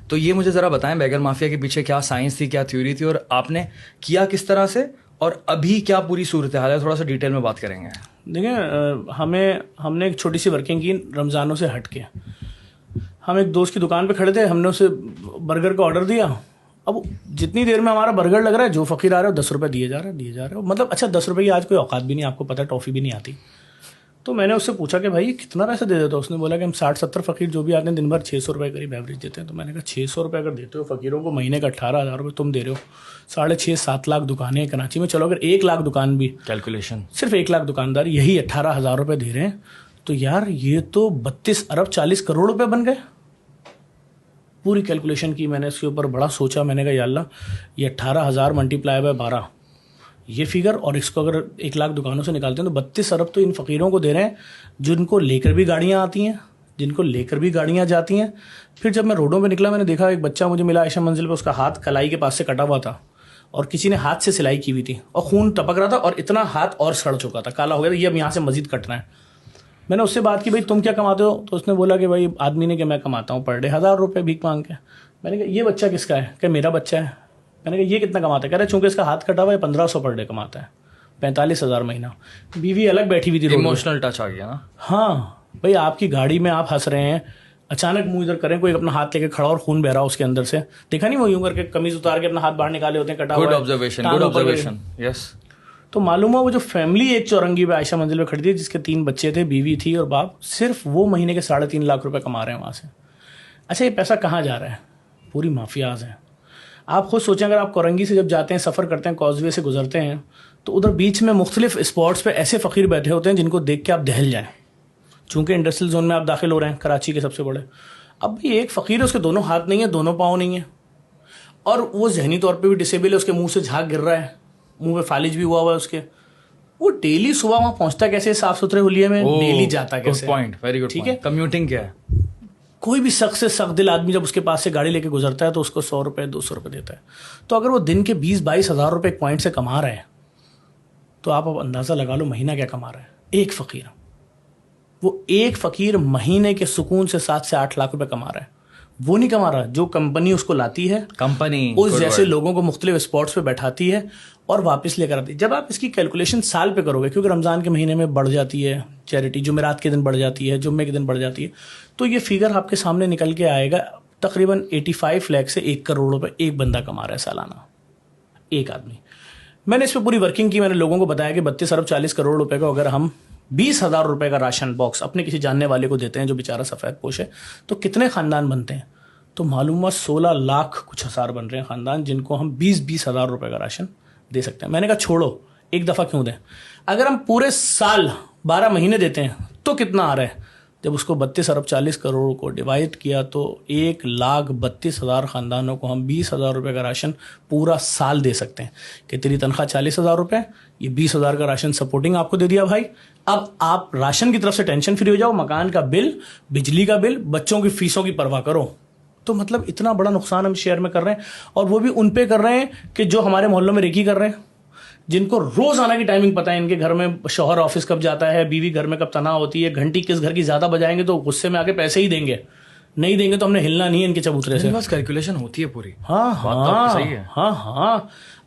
تو یہ مجھے ذرا بتائیں بیگر مافیا کے پیچھے کیا سائنس تھی, کیا تھیوری تھی, اور آپ نے کیا کس طرح سے, اور ابھی کیا پوری صورتحال ہے, تھوڑا سا ڈیٹیل میں بات کریں گے. دیکھیں ہم نے ایک چھوٹی سی ورکنگ کی رمضانوں سے ہٹ کے. ہم ایک دوست کی دکان پہ کھڑے تھے, ہم نے اسے برگر کا آرڈر دیا. اب جتنی دیر میں ہمارا برگر لگ رہا ہے, جو فقیر آ رہا ہے 10 روپے دیے جا رہے ہیں. مطلب اچھا 10 روپے کی آج کوئی اوقات بھی نہیں, آپ کو پتہ ہے ٹافی بھی نہیں آتی. تو میں نے اس سے پوچھا کہ بھائی کتنا پیسہ دے دیتے ہو. اس نے بولا کہ ہم 60-70 فقیر جو بھی آتے ہیں دن بھر 600 روپے قریب ایوریج دیتے ہیں. تو میں نے کہا 600 روپے اگر دیتے ہو فقیروں کو, مہینے کا 18,000 روپے تم دے رہے ہو, 6.5-7 لاکھ دکانیں ہیں کراچی میں. چلو اگر 1 لاکھ دکان بھی, کیلکولیشن صرف 1 لاکھ دکاندار یہی 18,000 روپے دے رہے ہیں, تو یار یہ تو 32 ارب 40 کروڑ روپے بن گئے. پوری کیلکولیشن کی میں نے, اس کے اوپر بڑا سوچا. میں نے کہا یا اللہ, یہ 18,000 ملٹیپلائی بائی 12 یہ فگر, اور اس کو اگر 1 لاکھ دکانوں سے نکالتے ہیں تو 32 ارب تو ان فقیروں کو دے رہے ہیں جن کو لے کر بھی گاڑیاں آتی ہیں, جن کو لے کر بھی گاڑیاں جاتی ہیں. پھر جب میں روڈوں پہ نکلا, میں نے دیکھا ایک بچہ مجھے ملا عائشہ منزل پہ, اس کا ہاتھ کلائی کے پاس سے کٹا ہوا تھا اور کسی نے ہاتھ سے سلائی کی ہوئی تھی اور خون ٹپک رہا تھا اور اتنا ہاتھ اور سڑ چکا تھا, کالا ہو گیا تھا, یہ اب یہاں سے مزید کٹنا ہے. میں نے اس سے بات کی, بھائی تم کیا کماتے ہو؟ تو اس نے بولا کہ بھائی آدمی نے کہ میں کماتا ہوں پر ڈے 1,000 روپے بھیک مانگ کے. میں نے کہا یہ بچہ کس کا ہے؟ کہ میرا بچہ ہے. میں نے کہا یہ کتنا کماتا ہے؟ کہہ رہے چونکہ اس کا ہاتھ کٹا ہوا ہے 1,500 پر ڈے کماتا ہے, 45,000 مہینہ. بیوی الگ بیٹھی ہوئی تھی. ایموشنل ٹچ آ گیا نا. ہاں بھائی, آپ کی گاڑی میں آپ ہنس رہے ہیں, اچانک منہ ادھر کریں, کوئی اپنا ہاتھ لے کے کھڑا اور خون بہ رہا اس کے اندر سے, دیکھا نہیں وہ یوں کر کے کمیز اتار کے اپنا ہاتھ باہر نکالے ہوتے ہیں کٹا ہوا. Good observation. یس. تو معلوم ہوا وہ جو فیملی ایک چورنگی پہ عائشہ منزل پہ کھڑی تھی, جس کے 3 بچے تھے, بیوی تھی اور باپ, صرف وہ مہینے کے 3.5 لاکھ روپے کما رہے ہیں وہاں سے. اچھا یہ پیسہ کہاں جا رہا ہے؟ پوری مافیاز ہیں. آپ خود سوچیں, اگر آپ کورنگی سے جب جاتے ہیں, سفر کرتے ہیں, کازوے سے گزرتے ہیں, تو ادھر بیچ میں مختلف اسپاٹس پہ ایسے فقیر بیٹھے ہوتے ہیں جن کو دیکھ کے آپ دہل جائیں. چونکہ انڈسٹریل زون میں آپ داخل ہو رہے ہیں, کراچی کے سب سے بڑے. اب بھی ایک فقیر ہے, اس کے دونوں ہاتھ نہیں ہیں, دونوں پاؤں نہیں ہیں, اور وہ ذہنی طور پہ بھی ڈسیبل ہے, اس کے منہ سے جھاگ گر رہا ہے, منہ پہ فالج بھی ہوا ہوا ہے اس کے. وہ ڈیلی صبح وہاں پہنچتا کیسے صاف ستھرے حلیے میں, ڈیلی جاتا کیسے؟ ٹھیک ہے. کمیوٹنگ کیا ہے؟ کوئی بھی سخت سے سخت دل آدمی جب اس کے پاس سے گاڑی لے کے گزرتا ہے تو اس کو 100 روپے 200 روپے دیتا ہے. تو اگر وہ دن کے 20-22 ہزار روپے ایک پوائنٹ سے کما رہے ہیں, تو آپ اب اندازہ لگا لو مہینہ کیا کما رہا ہے ایک فقیر. وہ ایک فقیر مہینے کے سکون سے 7 سے 8 لاکھ روپے کما رہا ہے. وہ نہیں کما رہا جو کمپنی اس کو لاتی ہے, کمپنی اس جیسے لوگوں کو مختلف اسپاٹس پہ بیٹھاتی ہے اور واپس لے کر آتی ہے. جب آپ اس کی کیلکولیشن سال پہ کرو گے, کیونکہ رمضان کے مہینے میں بڑھ جاتی ہے چیریٹی, جمعرات کے دن بڑھ جاتی ہے, جمعے کے دن بڑھ جاتی ہے, تو یہ فگر آپ کے سامنے نکل کے آئے گا. تقریباً 85 لاکھ سے 1 کروڑ روپے ایک بندہ کما رہا ہے سالانہ, ایک آدمی. میں نے اس پہ پوری ورکنگ کی. میں نے لوگوں کو بتایا کہ 32 ارب 40 کروڑ روپے کا اگر ہم 20,000 روپے کا راشن باکس اپنے کسی جاننے والے کو دیتے ہیں جو بیچارہ سفید پوش ہے, تو کتنے خاندان بنتے ہیں؟ تو معلوم ہوا 16 لاکھ کچھ ہزار بن رہے ہیں خاندان, جن کو ہم 20 ہزار روپے کا راشن دے سکتے ہیں. میں نے کہا چھوڑو, ایک دفعہ کیوں دیں, اگر ہم پورے سال 12 مہینے دیتے ہیں تو کتنا آ رہا ہے؟ جب اس کو 32 ارب 40 کروڑ کو ڈیوائڈ کیا تو 1,32,000 خاندانوں کو ہم 20,000 روپے کا راشن پورا سال دے سکتے ہیں. کہ تیری تنخواہ 40,000 روپے, یہ 20,000 کا راشن سپورٹنگ آپ کو دے دیا بھائی. اب آپ راشن کی طرف سے ٹینشن فری ہو جاؤ, مکان کا بل, بجلی کا بل, بچوں کی فیسوں کی پرواہ کرو. تو مطلب اتنا بڑا نقصان ہم شہر میں کر رہے ہیں, اور وہ بھی ان پہ کر رہے ہیں کہ جو ہمارے محلوں میں ریکی کر رہے ہیں, جن کو روز آنے کی ٹائمنگ پتہ ہے, ان کے گھر میں شوہر آفس کب جاتا ہے, بیوی گھر میں کب تنہا ہوتی ہے, گھنٹی کس گھر کی زیادہ بجائیں گے تو غصے میں آ کے پیسے ہی دیں گے, نہیں دیں گے تو ہم نے ہلنا نہیں ہے ان کے چبوترے سے. بس کیلکولیشن ہوتی ہے پوری. ہاں ہاں.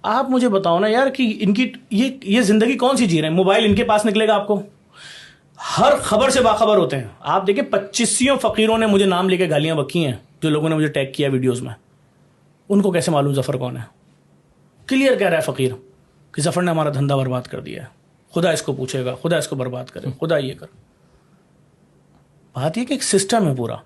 آپ مجھے بتاؤ نا یار کہ ان کی یہ زندگی کون سی جی رہے ہیں؟ موبائل ان کے پاس نکلے گا, آپ کو ہر خبر سے باخبر ہوتے ہیں. آپ دیکھیں 25 فقیروں نے مجھے نام لے کے گالیاں بکی ہیں, جو لوگوں نے مجھے ٹیگ کیا ویڈیوز میں. ان کو کیسے معلوم ظفر کون ہے؟ کلیئر کہہ رہا ہے فقیر کہ ظفر نے ہمارا دھندا برباد کر دیا ہے, خدا اس کو پوچھے گا, خدا اس کو برباد کرے, خدا یہ کر. بات یہ کہ ایک سسٹم ہے پورا,